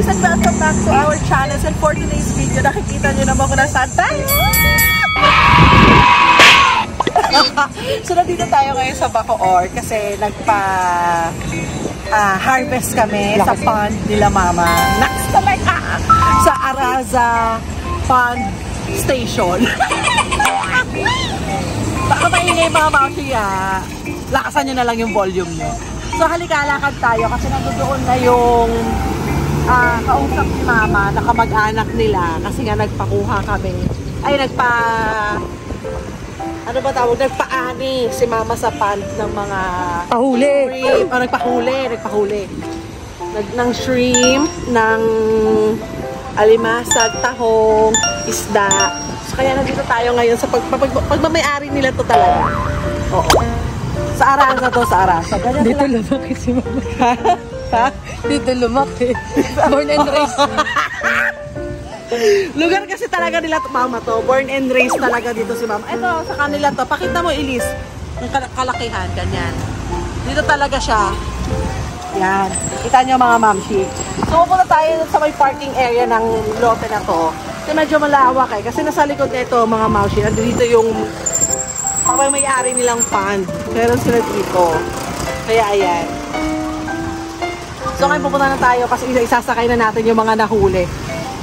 guys, and welcome back to our channel. And for today's video, nakikita nyo naman kung nasaan tayo. So, nandito tayo ngayon sa Bacoor kasi harvest kami sa pond nila mama. Next talaga! Sa Araza Pond Station. Baka maingay mga mausiya. Lakasan nyo na lang yung volume nyo. So, halika-lakad tayo kasi nandoon na yung kausap ni mama, nakamag-anak nila kasi nga nagpakuha kami. Ay, nagpa-ani si mama sa pond ng mga shrimp. Nagpahuli. Ng shrimp, ng alimasag, tahong, isda. So, kaya nandito tayo ngayon sa pagmamayari nila to talaga. Oo. Sa Araza to, sa Araza. Dito lumaki si mama. Ha? Dito lumaki. Born and raised. Lugar kasi talaga nila mama to. Born and raised talaga dito si mama. Ito, sa kanila to. Pakita mo, Elise. Yung kalakihan, ganyan. Dito talaga siya. Yan. Kita nyo mga mamshi. So, pupunta tayo sa may parking area ng lote na to. Kasi medyo malawak eh. Kasi nasa likod nito mga mamshi. Dito yung may-ari nilang pond. Meron sila dito. Kaya ayan. So, ngayon pupunta na tayo kasi isasakay na natin yung mga nahuli.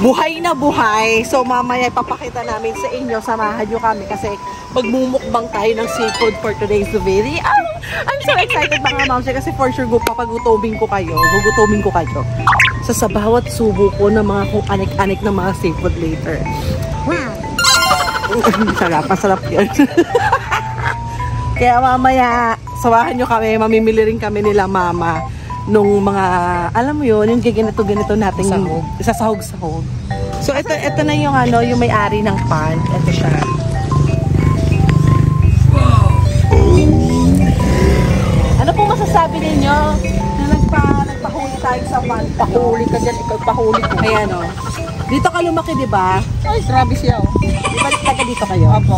Buhay na buhay. So, mamaya ipapakita namin sa inyo. Samahan nyo kami kasi magmumukbang tayo ng seafood for today's video. I'm so excited mga mamsi kasi for sure papagutumin ko kayo. Sa bawat subo ko ng mga kung anik-anik ng mga seafood later. Wow! Masarap yun. Kaya mamaya, samahan nyo kami. Mamimili rin kami nila mama nung mga, alam mo yun, yung ganito natin sahog. So, ito na yung yung may-ari ng pond. Ito siya. Ano po masasabi ninyo na nagpahuli tayo sa pond? Pahuli ka dyan, ikaw pahuli ko. Ayan o. Dito ka lumaki, diba? Ay, grabe siya o. Balik taga dito kayo? Opo.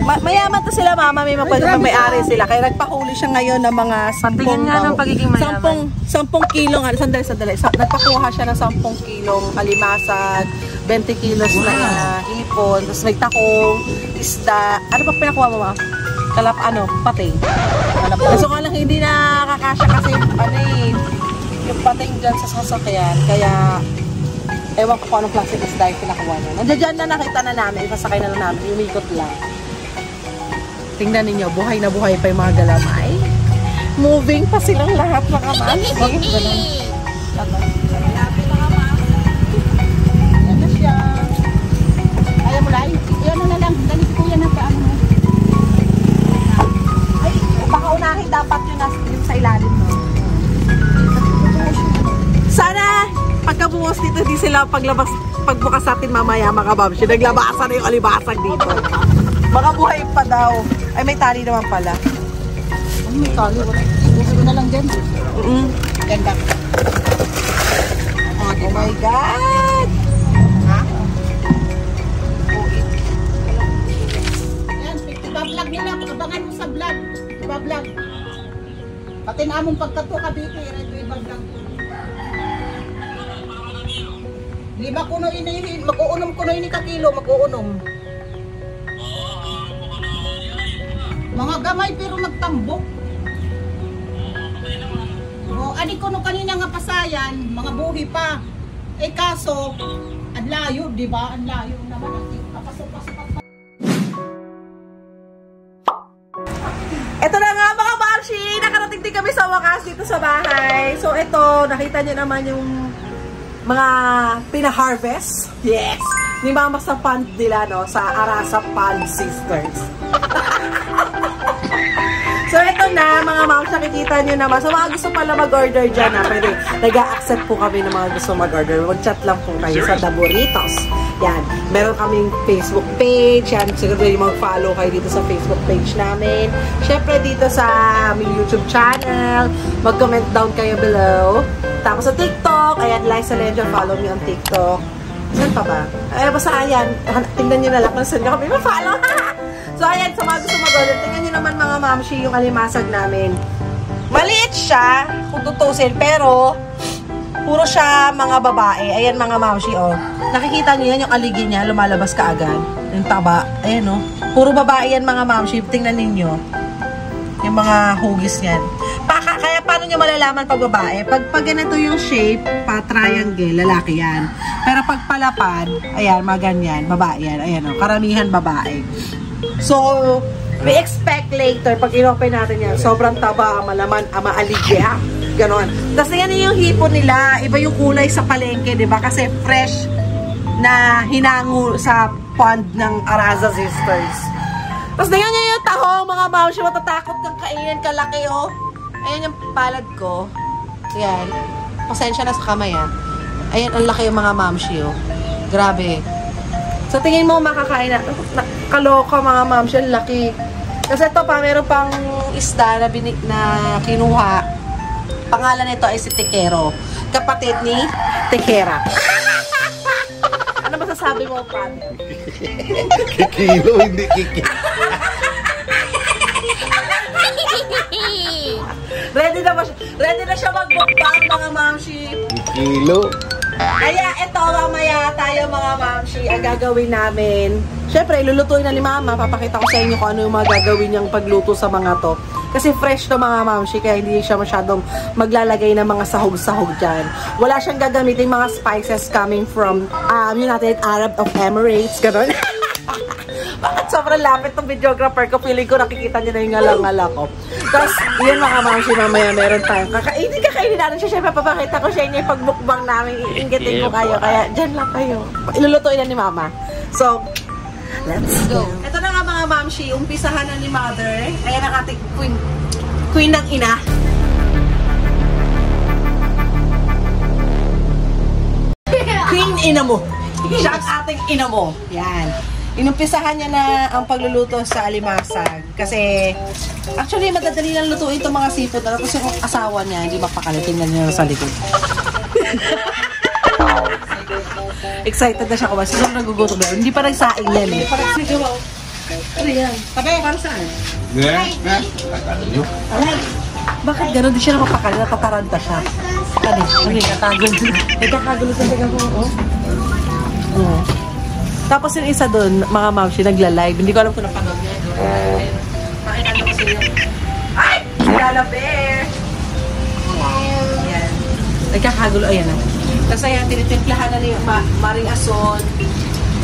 Mayaman to sila mama, may-ari sila. Kaya nagpahuli siya ngayon ng mga 10 ng pagiging mayaman. 10 kilong, sandali. Nagpakuha siya ng 10 kilong alimasag, 20 kilos na hipon, tapos may takong, isda. Ano pa pinakuha mo ma? Pating. So nga lang hindi nakakasya kasi yung pating dyan sa sasakyan. Kaya ewan ko kung anong klase isda yung pinakuha niya. Nandiyan na nakita na namin, sasakay na namin, umikot lang. Tingnan ninyo, buhay na buhay pa yung mga galamay. Moving pa silang lahat mga mami. Yan na siya. Ayaw mo lang? Yan na lang. Ganit ko yan na paano mo. Ay, baka unahin dapat yun sa ilalim mo. Sana pagka bumukas dito, di sila pagbukas natin mamaya mga babsi. Naglabasan na yung alibasag dito. Mga buhay pa daw. Ay, may tali naman pala. Ano may tali? Gusto ko na lang dyan. Ganda. Oh my God! Ha? Yan, iba-vlog nila. Abangan mo sa vlog. Iba-vlog. Pati na among pagkatuka dito, iba-vlog. Lima kuno ini, mag-uunom kuno ini ka kilo, mag-uunom. Mga gamay pero nagtambok. Ani kuno kanina nga pasayan, mga buhi pa. Eh kaso, ang layo, di ba? Ang layo naman ang papasok-pasok. Ito na nga mga Barshi, nakarating din kami sa wakas dito sa bahay. So ito, nakita niyo naman yung mga pina-harvest. Yes! Ni mama sa pond nila, no? Sa Araza Pond Sisters. So ito na, mga moms, nakikita nyo naman. So mga gusto pala mag-order dyan, pwede. Nag-a-accept po kami ng mga gusto mag-order. Mag-chat lang po kayo sa The Burritos. Yan. Meron kaming Facebook page. Yan. Siguro yung mag-follow kayo dito sa Facebook page namin. Siyempre dito sa aming YouTube channel. Mag-comment down kayo below. Tapos sa TikTok. Ayan, Liza Legend. Follow me on TikTok. Saan pa ba? Basta ayan. Tingnan nyo na lang kung saan kami ma-follow. So, ayan, sa mga gusto mag-order, tingnan nyo naman mga mamshi yung alimasag namin. Maliit siya, kung tutusin, pero puro siya mga babae. Ayan mga mamshi, oh. Nakikita niyo yan, yung aligi niya, lumalabas ka agad. Yung taba. Ayan, oh. Puro babae yan mga mamshi. Tingnan ninyo. Yung mga hugis yan. Kaya paano nyo malalaman pag babae? Pag ganito yung shape, pa-triangle, lalaki yan. Pero pag palapad, ayan, mga ganyan, babae yan. Ayan, oh. Karamihan babae. So, we expect later, pag in-open natin yan, sobrang taba, malaman, maaligya. Ganon. Tapos yan yung hipon nila. Iba yung kulay sa palengke, di ba? Kasi fresh na hinango sa pond ng Araza Sisters. Tapos tingnan nyo yung taho, mga mamshi, matatakot kang kainin, kalaki, oh. Ayan yung palad ko. Ayan. Pasensya na sa kamay, ah. Ayan, ang laki yung mga mamshi, oh. Grabe. So, tingin mo makakain na. Kaloka, mga mamshi, ang laki. Kasi ito pa, meron pang isda na, na kinuha. Pangalan nito ay si Tekero. Kapatid ni Tekera. Ano masasabi mo, partner? Kikilo, hindi kikilo. Ready na siya mag-mukbang, mga mamshi. Kikilo. Kaya ito, mamaya tayo mga mamshi, ang gagawin namin. Siyempre, ilulutuin na ni mama. Papakita ko sa inyo kung ano yung mga gagawin niyang pagluto sa mga to. Kasi fresh to mga mamshi, kaya hindi siya masyadong maglalagay ng mga sahog-sahog dyan. Wala siyang gagamitin mga spices coming from United Arab of Emirates. Ganon. Bakit sobrang lapit ng videographer ko? Feeling ko nakikita niya na yung ngalang-ngala ko. Tapos, yun mga mamshi, mamaya meron tayong kakainin. Kakainin natin siya. Siyempre, papakita ko siya inyo yung pagmukbang namin. Iinggitin ko kayo. Kaya, dyan lang kayo. Ilulutuin na ni mama. So, let's go. Ito na nga mga mamshi, umpisahan na ni mother. Ayan ang ating queen ng ina. Queen ina mo. Siya ang ating ina mo. Yan. Inumpisahan niya na ang pagluluto sa alimasag. Kasi, actually, madadali lang lutuin itong mga seafood. Tapos yung asawa niya, hindi mapakali. Tingnan niya sa likod. Excited na siya ko ba? Sobrang nagugutom na. Hindi pa nagsaing yan eh. Ano yan? Tabi, para saan? Bakit gano'n? Di siya napapakali. Natataranta siya. Ano? Nagkakagulo. Nagkakagulo sa taga ko. Oo. Tapos yung isa doon, mga mamshi, nagla-live. Hindi ko alam kung napanood niya. Pakita ko sa inyo. Ay! Lala Bear! Ayan. Nagkakagulo. Ayan na. Tapos ayan, tinitimplahan na ni Maring Ason.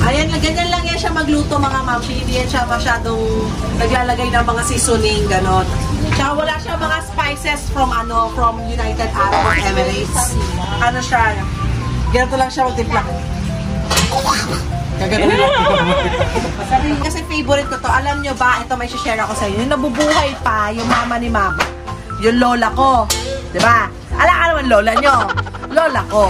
Ayan, ganyan lang yan siya magluto, mga mamshi. Hindi yan siya masyadong naglalagay ng mga seasoning, gano'n. Tsaka wala siya mga spices from United Arab Emirates. Ano siya? Ganito lang siya magtimpla. Kasi favorite ko to. Alam nyo ba, ito may share ako sa inyo. Yung nabubuhay pa, yung mama ni mama. Yung lola ko. Diba? Ala ka naman lola nyo. Lola ko.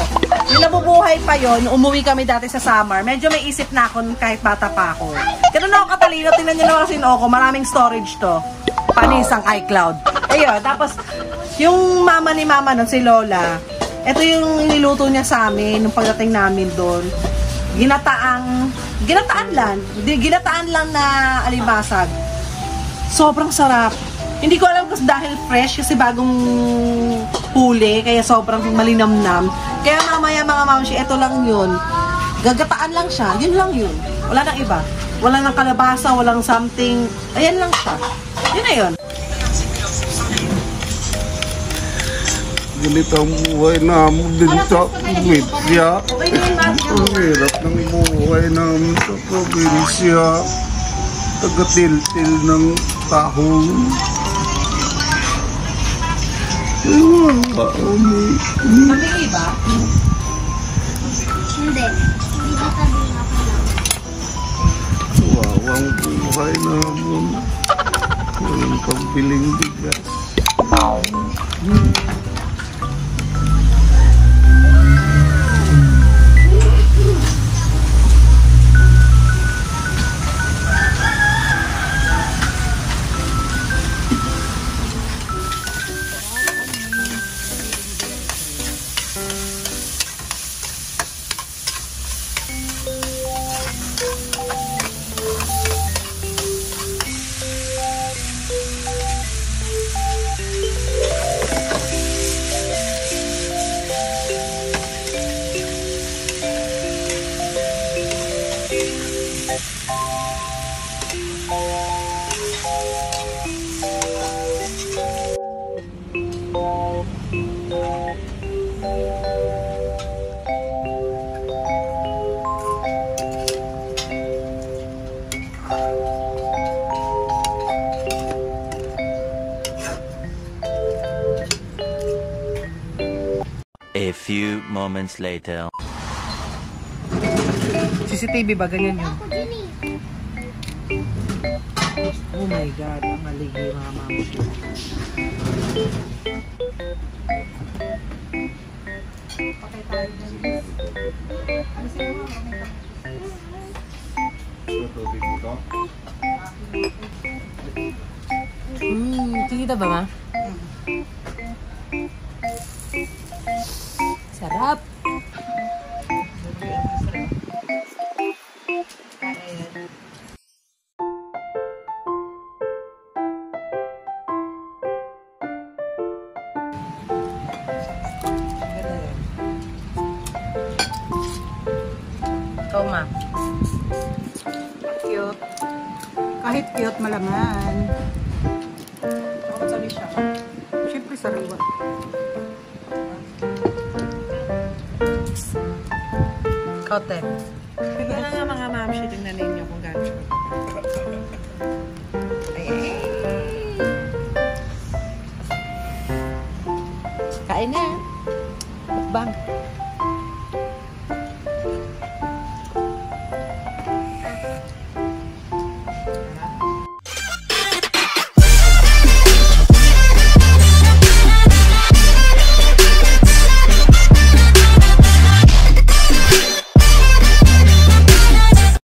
Yung nabubuhay pa yon, umuwi kami dati sa summer. Medyo may isip na ako kahit bata pa ako. Ganun ako katalino. Tingnan nyo naman kasi ako. Maraming storage to. Panisang iCloud. Ayun. Tapos, yung mama ni mama nun, si lola, ito yung niluto niya sa amin nung pagdating namin doon. Ginataan lang na alimasag. Sobrang sarap. Hindi ko alam kasi dahil fresh, kasi bagong huli, kaya sobrang malinamnam. Kaya mamaya mga mamshi, ito lang yun. Gagataan lang siya, yun lang yun. Wala nang iba. Wala nang kalabasa, walang something. Ayan lang siya. Yun na yun. Ganito ang buhay namin din sa probinsya. Ang hirap ng buhay namin sa probinsya. Taga-til-til ng tahong. Mamili ba? Hindi. Hindi ba sabihin ako lang? Wawang buhay namin. Walang pambiling bigas. A few moments later. CCTV ba? Ganyan yun? Ako din eh. Oh my God, ang maligi mga mama. Patay tayo dyan. Ano sa'yo mo? Tubig mo Kita ba ma? Sarap! Ikaw ma. Cute. Kahit cute, malaman. Ako sabi siya. Siyempre sariwa. Kote. Tignan nga mga mamshi, tingnan ninyo kung gano'n siya. Ay, ay, ay. Kain na. Bang.